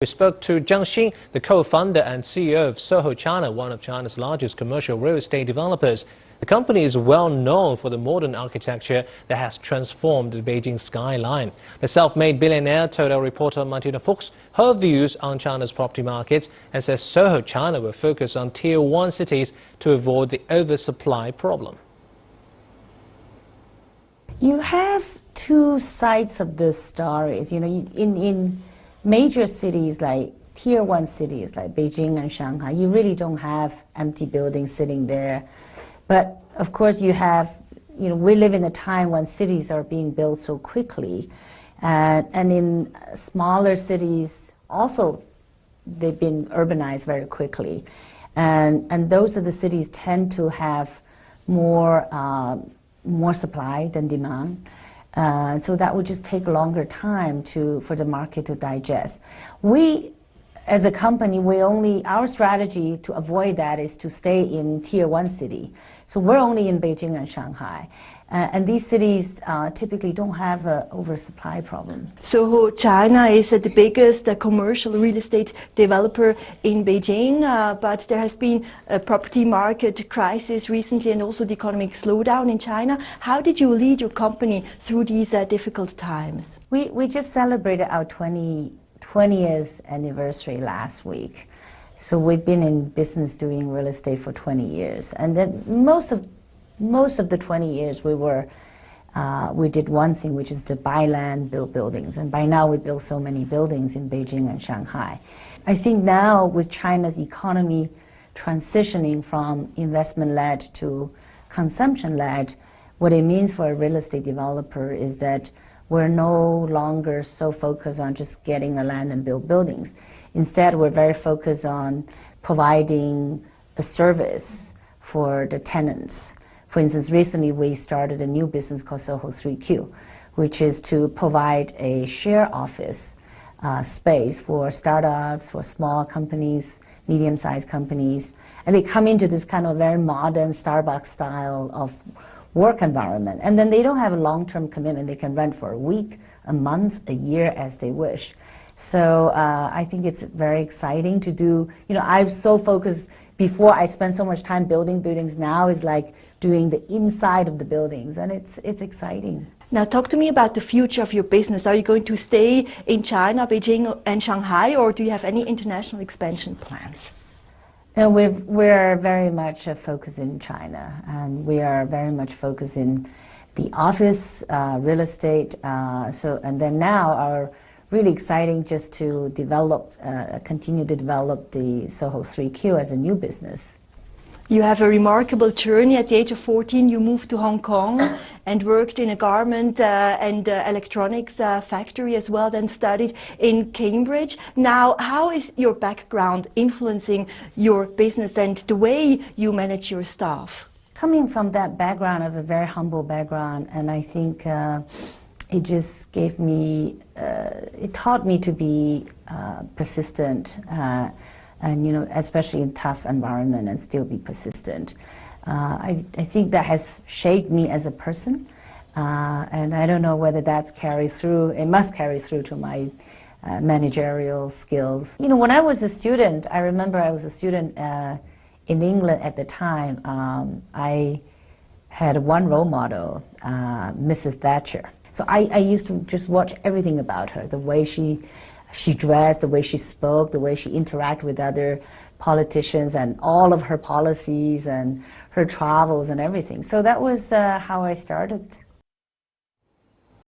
We spoke to Zhang, the co-founder and CEO of SOHO China, one of China's largest commercial real estate developers. The company is well known for the modern architecture that has transformed the Beijing skyline. The self-made billionaire told our reporter Martina Fuchs her views on China's property markets and says SOHO China will focus on Tier 1 cities to avoid the oversupply problem. You have two sides of the stories. You know, in major cities like Tier 1 cities like Beijing and Shanghai, you really don't have empty buildings sitting there. But of course we live in a time when cities are being built so quickly. And in smaller cities also, they've been urbanized very quickly. And those are the cities tend to have more supply than demand. So that would just take a longer time for the market to digest. We, as a company, our strategy to avoid that is to stay in Tier 1 city. So we're only in Beijing and Shanghai. And these cities typically don't have an oversupply problem. SOHO China is the biggest commercial real estate developer in Beijing, but there has been a property market crisis recently and also the economic slowdown in China. How did you lead your company through these difficult times? We just celebrated our 20th anniversary last week. So we've been in business doing real estate for 20 years. And then most of the 20 years we did one thing, which is to buy land, build buildings. And by now we build so many buildings in Beijing and Shanghai. I think now with China's economy transitioning from investment-led to consumption-led, what it means for a real estate developer is that we're no longer so focused on just getting a land and build buildings. Instead, we're very focused on providing a service for the tenants. For instance, recently we started a new business called SOHO 3Q, which is to provide a share office space for startups, for small companies, medium-sized companies. And they come into this kind of very modern Starbucks style of work environment. And then they don't have a long-term commitment. They can rent for a week, a month, a year as they wish. So I think it's very exciting to do. You know, I've so focused, before I spent so much time building buildings, now is like doing the inside of the buildings, and it's exciting. Now talk to me about the future of your business. Are you going to stay in China, Beijing and Shanghai, or do you have any international expansion plans? No, we're very much focused in China, and we are very much focused in the office, real estate. And then now are really exciting just to continue to develop the SOHO 3Q as a new business. You have a remarkable journey. At the age of 14, you moved to Hong Kong and worked in a garment and electronics factory as well, then studied in Cambridge. Now, how is your background influencing your business and the way you manage your staff? Coming from that background, of a very humble background, and I think it just gave me, it taught me to be persistent. And you know, especially in tough environment, and still be persistent. I think that has shaped me as a person, and I don't know whether that's carried through. It must carry through to my managerial skills. You know, when I was a student, I remember I was a student in England at the time. I had one role model, Mrs. Thatcher. So I used to just watch everything about her, the way she dressed, the way she spoke, the way she interacted with other politicians, and all of her policies and her travels and everything. So that was how I started.